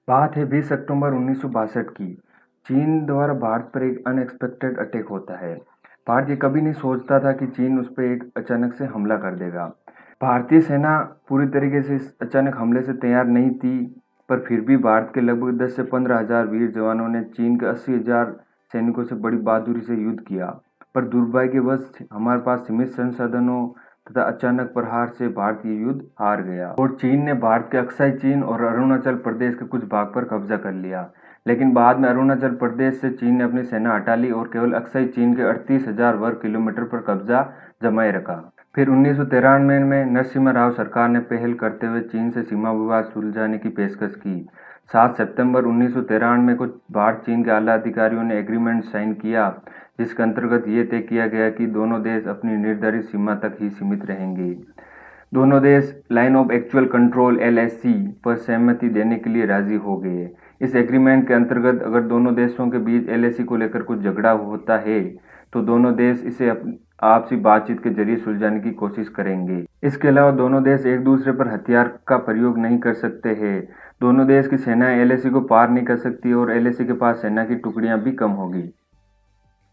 बात है 20 अक्टूबर 1962 की। चीन द्वारा भारत पर एक अनएक्सपेक्टेड अटैक होता है। भारत ये कभी नहीं सोचता था कि चीन उस पर एक अचानक से हमला कर देगा। भारतीय सेना पूरी तरीके से इस अचानक हमले से तैयार नहीं थी, पर फिर भी भारत के लगभग 10 से 15 हजार वीर जवानों ने चीन के 80,000 सैनिकों से बड़ी बहादुरी से युद्ध किया। पर दुर्भाग्यवश हमारे पास सीमित संसाधनों तथा अचानक प्रहार से भारत ये युद्ध हार गया और चीन ने भारत के अक्साई चीन और अरुणाचल प्रदेश के कुछ भाग पर कब्जा कर लिया। लेकिन बाद में अरुणाचल प्रदेश से चीन ने अपनी सेना हटा ली और केवल अक्साई चीन के 38,000 वर्ग किलोमीटर पर कब्जा जमाए रखा। फिर 1993 में नरसिम्हा राव सरकार ने पहल करते हुए चीन से सीमा विवाद सुलझाने की पेशकश की। 7 सितंबर 1993 में कुछ भारत चीन के आला अधिकारियों ने एग्रीमेंट साइन किया, जिसके अंतर्गत ये तय किया गया कि दोनों देश अपनी निर्धारित सीमा तक ही सीमित रहेंगे। दोनों देश line of actual control LAC पर सहमति देने के लिए राजी हो गए। इस एग्रीमेंट के अंतर्गत अगर दोनों देशों के बीच LAC को लेकर कुछ झगड़ा होता है तो दोनों देश इसे आपसी बातचीत के जरिए सुलझाने की कोशिश करेंगे। इसके अलावा दोनों देश एक दूसरे पर हथियार का प्रयोग नहीं कर सकते हैं। दोनों देश की सेनाएं LAC को पार नहीं कर सकती और LAC के पास सेना की टुकड़ियां भी कम होगी।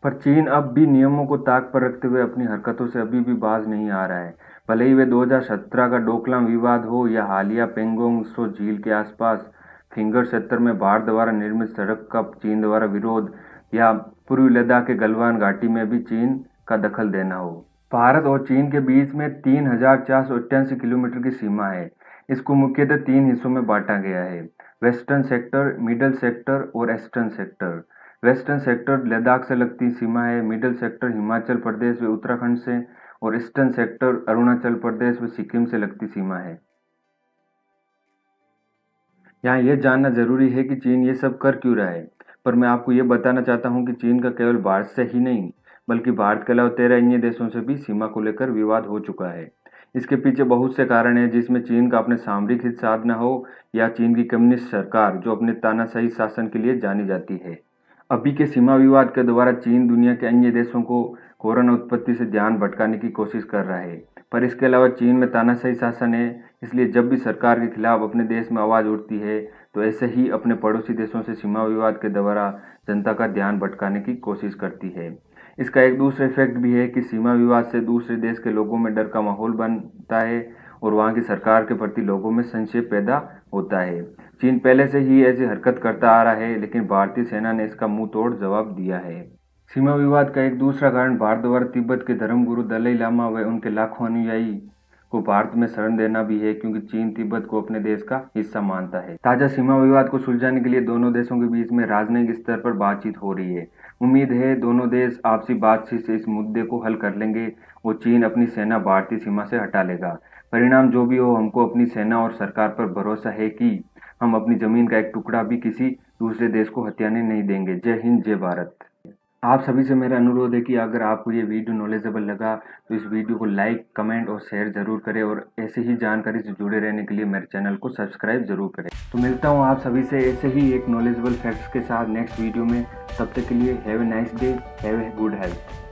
पर चीन अब भी नियमों को ताक पर रखते हुए अपनी हरकतों से अभी भी बाज नहीं आ रहा है। भले ही वे 2017 का डोकलाम विवाद हो या हालिया पेंगोंग त्सो झील के आसपास फिंगर क्षेत्र में भारत द्वारा निर्मित सड़क का चीन द्वारा विरोध या पूर्वी लद्दाख के गलवान घाटी में भी चीन का दखल देना हो। भारत और चीन के बीच में 3,488 किलोमीटर की सीमा है। इसको मुख्यतः 3 हिस्सों में बांटा गया है: वेस्टर्न सेक्टर, मिडल सेक्टर और eastern sector. Western sector Ladakh से लगती सीमा है, मिडल सेक्टर हिमाचल प्रदेश व उत्तराखंड से और ईस्टर्न सेक्टर अरुणाचल प्रदेश व सिक्किम से लगती सीमा है। यहाँ यह जानना जरूरी है कि चीन ये सब कर क्यों रहा है, पर मैं आपको ये बताना चाहता हूँ कि चीन का केवल भारत से ही नहीं बल्कि भारत के अलावा 13 अन्य देशों से भी सीमा को लेकर विवाद हो चुका है। इसके पीछे बहुत से कारण हैं, जिसमें चीन का अपने सामरिक हित साधना हो या चीन की कम्युनिस्ट सरकार जो अपने तानाशाही शासन के लिए जानी जाती है। अभी के सीमा विवाद के द्वारा चीन दुनिया के अन्य देशों को कोरोना उत्पत्ति से ध्यान भटकाने की कोशिश कर रहा है। पर इसके अलावा चीन में तानाशाही शासन है, इसलिए जब भी सरकार के खिलाफ अपने देश में आवाज़ उठती है तो ऐसे ही अपने पड़ोसी देशों से सीमा विवाद के द्वारा जनता का ध्यान भटकाने की कोशिश करती है। इसका एक दूसरा इफेक्ट भी है कि सीमा विवाद से दूसरे देश के लोगों में डर का माहौल बनता है और वहाँ की सरकार के प्रति लोगों में संशय पैदा होता है। चीन पहले से ही ऐसी हरकत करता आ रहा है, लेकिन भारतीय सेना ने इसका मुंह तोड़ जवाब दिया है। सीमा विवाद का एक दूसरा कारण भारत द्वारा तिब्बत के धर्मगुरु दलाई लामा व उनके लाखों अनुयायी को भारत में शरण देना भी है, क्योंकि चीन तिब्बत को अपने देश का हिस्सा मानता है। ताजा सीमा विवाद को सुलझाने के लिए दोनों देशों के बीच में राजनयिक स्तर पर बातचीत हो रही है। उम्मीद है दोनों देश आपसी बातचीत से इस मुद्दे को हल कर लेंगे और चीन अपनी सेना भारतीय सीमा से हटा लेगा। परिणाम जो भी हो, हमको अपनी सेना और सरकार पर भरोसा है कि हम अपनी जमीन का एक टुकड़ा भी किसी दूसरे देश को हथियाने नहीं देंगे। जय हिंद, जय भारत। आप सभी से मेरा अनुरोध है कि अगर आपको ये वीडियो नॉलेजेबल लगा तो इस वीडियो को लाइक, कमेंट और शेयर जरूर करें और ऐसे ही जानकारी से जुड़े रहने के लिए मेरे चैनल को सब्सक्राइब जरूर करें। तो मिलता हूँ आप सभी से ऐसे ही एक नॉलेजेबल फैक्ट्स के साथ नेक्स्ट वीडियो में। तब तक के लिए have a nice day, have a good health.